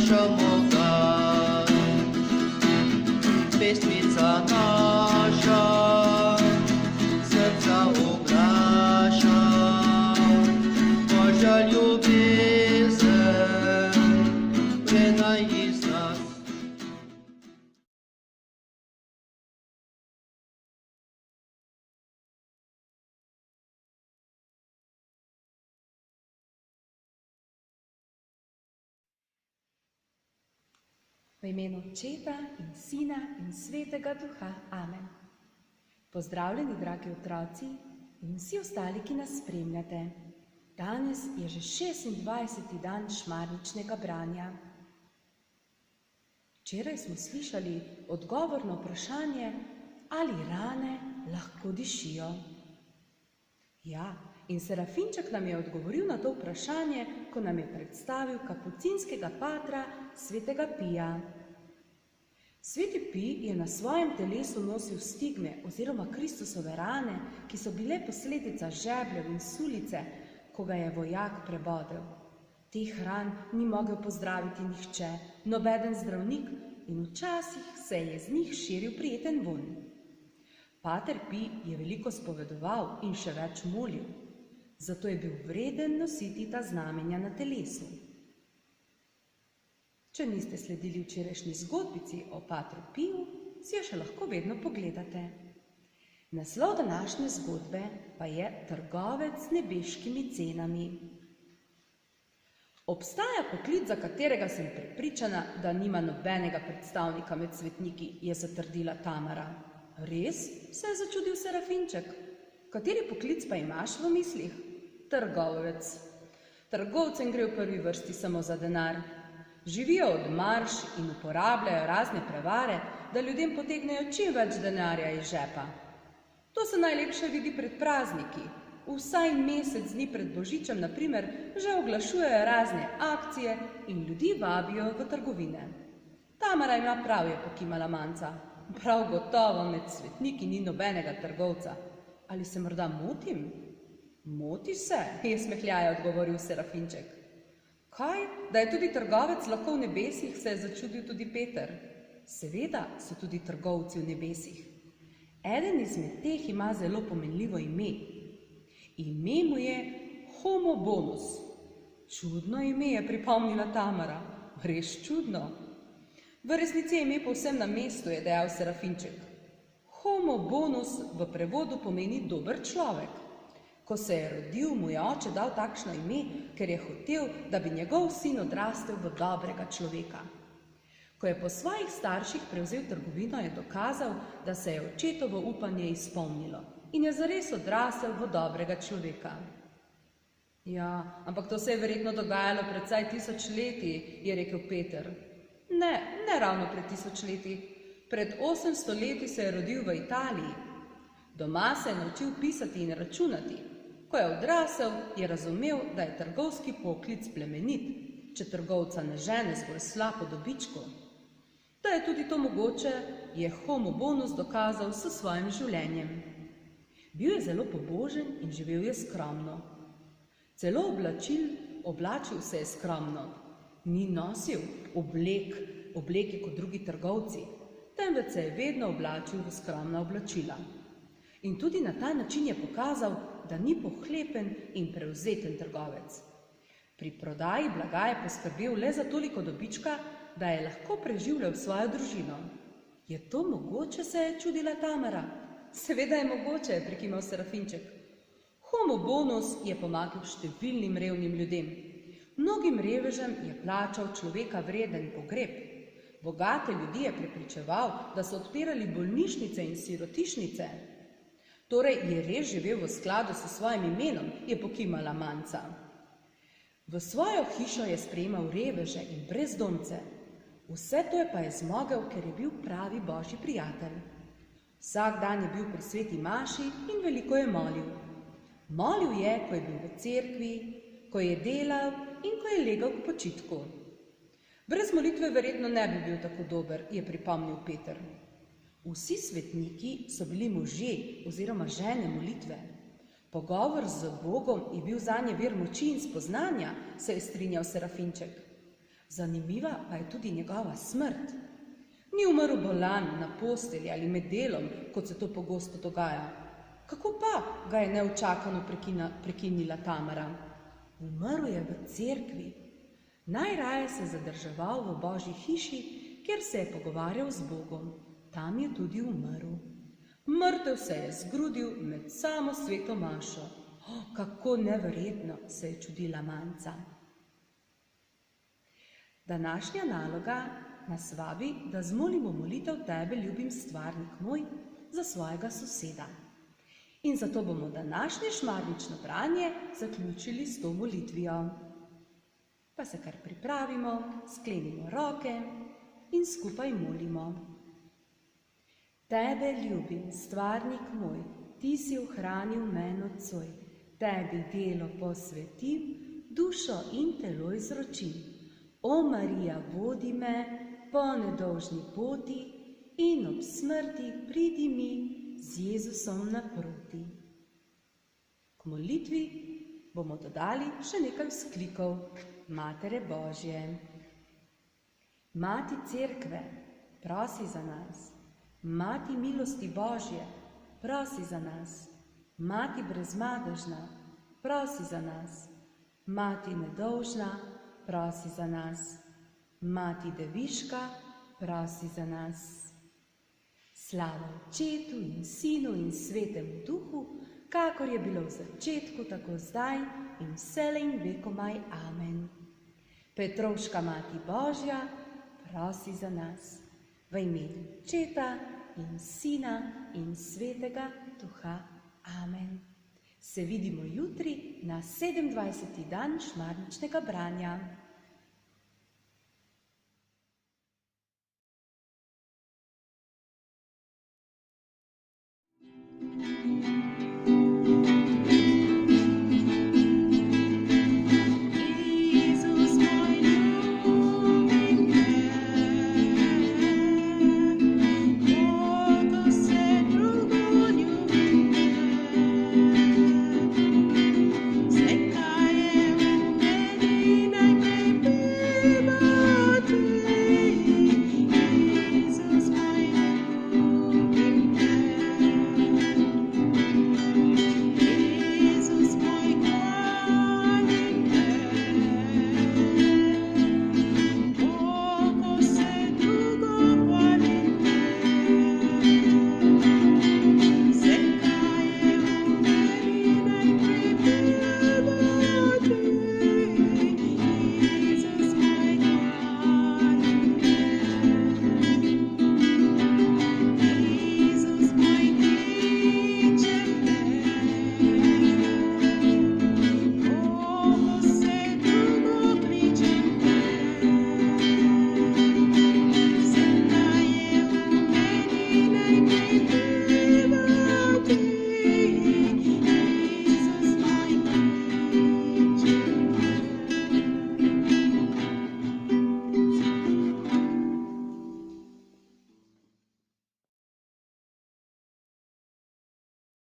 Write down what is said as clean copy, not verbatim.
moga, pesmica naša, srca oglaša, Božja ljubezen, prenaj iz nas. V imenu Očeta in Sina in Svetega Duha. Amen. Pozdravljeni, dragi otroci in vsi ostali, ki nas spremljate. Danes je že 26. dan šmarničnega branja. Včeraj smo slišali odgovor na vprašanje, ali rane lahko dišijo. Ja, in Serafinček nam je odgovoril na to vprašanje, ko nam je predstavil kapucinskega patra svetega Pija. Sveti Pij je na svojem telesu nosil stigme oziroma Kristusove rane, ki so bile posledica žebljev in sulice, ko ga je vojak prebodel. Teh ran ni mogel pozdraviti nihče, nobeden zdravnik, in včasih se je z njih širil prijeten vonj. Pater Pij je veliko spovedoval in še več molil, zato je bil vreden nositi ta znamenja na telesu. Če niste sledili včerajšnji zgodbici o Patru Piju, si jo še lahko vedno pogledate. Naslov današnje zgodbe pa je Trgovec z nebeškimi cenami. Obstaja poklic, za katerega sem prepričana, da nima nobenega predstavnika med svetniki, je zatrdila Tamara. Res? Se je začudil Serafinček. Kateri poklic pa imaš v mislih? Trgovec. Trgovcem gre v prvi vrsti samo za denar. Živijo od marž in uporabljajo razne prevare, da ljudem potegnejo čim več denarja iz žepa. To se najlepše vidi pred prazniki. Vsaj mesec dni pred Božičem, na primer, že oglašujejo razne akcije in ljudi vabijo v trgovine. Tamara ima prav, je pokimala Manca. Prav gotovo med svetniki ni nobenega trgovca. Ali se morda motim? Motiš se, je smehljaje odgovoril Serafinček. Kaj? Da je tudi trgovec lahko v nebesih, se je začudil tudi Peter. Seveda so tudi trgovci v nebesih. Eden izmed teh ima zelo pomenljivo ime. Ime mu je Homo Bonus. Čudno ime, je pripomnila Tamara. Res čudno. V resnici je ime povsem na mestu, je dejal Serafinček. Homo Bonus v prevodu pomeni dober človek. Ko se je rodil, mu je oče dal takšno ime, ker je hotel, da bi njegov sin odrastel v dobrega človeka. Ko je po svojih starših prevzel trgovino, je dokazal, da se je očetovo upanje izpolnilo in je zares odrasel v dobrega človeka. Ja, ampak to se je verjetno dogajalo pred vsaj 1000 leti, je rekel Peter. Ne ravno pred 1000 leti. Pred 800 leti se je rodil v Italiji. Doma se je naučil pisati in računati. Ko je odrasel, je razumel, da je trgovski poklic plemenit, če trgovca ne žene zgolj slabo dobičko. Da je tudi to mogoče, je Homo Bonus dokazal s svojim življenjem. Bil je zelo pobožen in živel je skromno. Celo oblačil se je skromno. Ni nosil obleke kot drugi trgovci, temveč se je vedno oblačil v skromna oblačila. In tudi na ta način je pokazal, da ni pohlepen in prevzeten trgovec. Pri prodaji blaga je poskrbel le za toliko dobička, da je lahko preživljal svojo družino. Je to mogoče, se je čudila Tamara? Seveda je mogoče, je prikimal Serafinček. Homo Bonus je pomagal številnim revnim ljudem. Mnogim revežem je plačal človeka vreden pogreb. Bogate ljudi je prepričeval, da so odpirali bolnišnice in sirotišnice. Torej je res živel v skladu s svojim imenom, je pokimala Manca. V svojo hišo je sprejemal reveže in brezdomce. Vse to je pa je zmogel, ker je bil pravi božji prijatelj. Vsak dan je bil pri sveti maši in veliko je molil. Molil je, ko je bil v cerkvi, ko je delal in ko je legal k počitku. Brez molitve verjetno ne bi bil tako dober, je pripomnil Peter. Vsi svetniki so bili možje oziroma žene molitve. Pogovor z Bogom je bil zanje vir moči in spoznanja, se je strinjal Serafinček. Zanimiva pa je tudi njegova smrt. Ni umrl bolan na postelji ali med delom, kot se to pogosto dogaja. Kako pa ga je neučakano prekinila Tamara? Umrl je v cerkvi. Najraje se je zadrževal v Božji hiši, kjer se je pogovarjal z Bogom. Tam je tudi umrl. Mrtev se je zgrudil med samo sveto mašo. Kako neverjetno, se je čudila Manca. Današnja naloga nas vabi, da zmolimo molitev Tebe, ljubim stvarnik moj, za svojega soseda. In zato bomo današnje šmarnično branje zaključili s to molitvijo. Pa se kar pripravimo, sklenimo roke in skupaj molimo. Tebe ljubim, stvarnik moj, ti si ohranil men nocoj, tebi delo posvetim, dušo in telo izročim. O Marija, vodi me po nedolžni poti in ob smrti pridi mi z Jezusom naproti. K molitvi bomo dodali še nekaj vzklikov Matere Božje. Mati Cerkve, prosi za nas. Mati milosti Božje, prosi za nas. Mati brezmadežna, prosi za nas. Mati nedolžna, prosi za nas. Mati deviška, prosi za nas. Slava Očetu in Sinu in Svetemu Duhu, kakor je bilo v začetku, tako zdaj in vselej in vekomaj. Amen. Petrovška Mati Božja, prosi za nas. V imenu Očeta in Sina in Svetega Duha. Amen. Se vidimo jutri na 27. dan šmarničnega branja.